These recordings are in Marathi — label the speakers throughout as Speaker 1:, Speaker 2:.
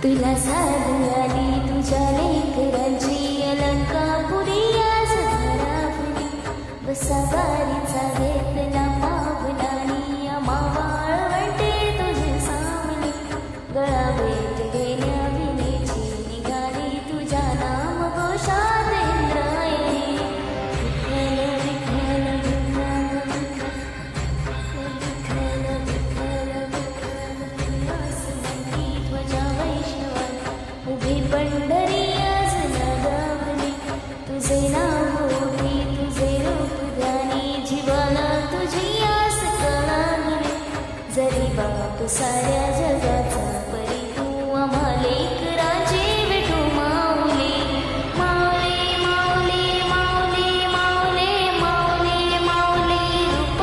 Speaker 1: तुला साधी आली तुझ्या लेकरांची अलंकापुरी आज धारापुरी बसा वारीचा घेतला पावलानी मावाळ वाटे तुझे सामने गळा भेट गेल्या विनेची निघाली तुझ्या नाम घोषात इंद्रायणी विठ्ठल विठ्ठल विठ्ठल विठ्ठल विठ्ठल आसमंती ध्वजा वैष्णवानी उभी पंढरी आज नगावली तुझे नाव ओढी तुझे रूप ध्यानी जीवाला तुझी आस कळाली जरी बाप साऱ्या जगाचा परी तू आम्हा लेकरांची विठू माऊली माऊली माऊली माऊली माऊली माऊली माऊली रूप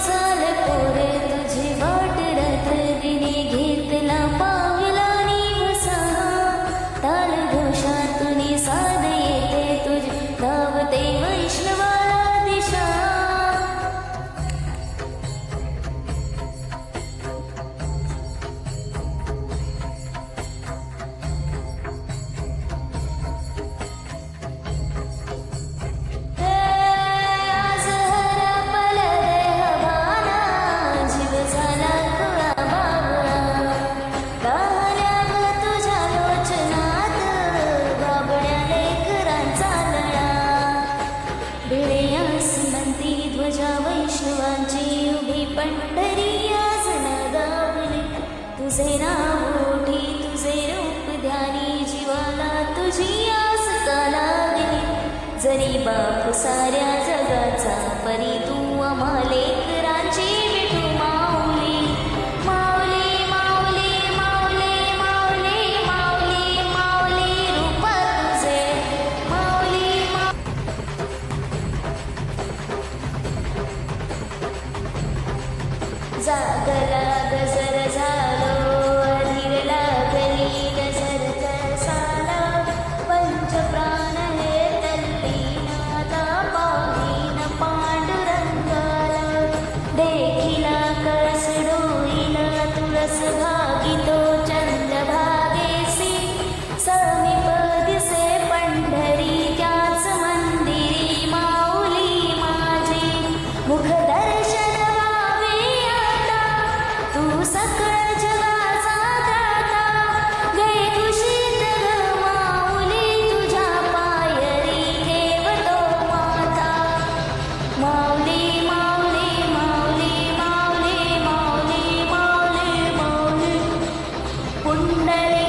Speaker 1: चाल पोरे तुझी वाट रात्रीने घेतला पावलानी वसा ताल घोषातून साध येते तुझी धावते वैष्णवाला दिशा आज हरपल देहभाना जीव झाला खुळा बाबळा गाल्या तुझ्या लोचनात बाबड्या लेकरांचा लळा भिळयास म्हणती ध्वजा वैष्णवांची उभी पंढरी आज नगावली तुझे नाव ओढी तुझे रूप ध्यानी जीवाला तुझी आस का लागली जरी बाप साऱ्या जगाचा परी तू आम्हा लेकरांची विठू माऊली माऊली माऊली माऊली माऊली माऊली माऊली रूप तुझे माऊली जागला गजर झालो अधीर लागली नजर तरसाला पंचप्राण हे तल्लीनाता पाहीन पांडुरंगाला देखिला कळस डोईला तुळस भागितो चंद्रभागेसी समीप दिसे पंढरी त्याच मंदिरी माऊली माझी मुखदर्शन व्हावे आता तू सकळ जगाचा त्राता गै कुशीत ग माऊली तुझ्या पायरी ठेवतो माता माऊली माऊली माऊली माऊली माऊली माऊली माऊली पुंडली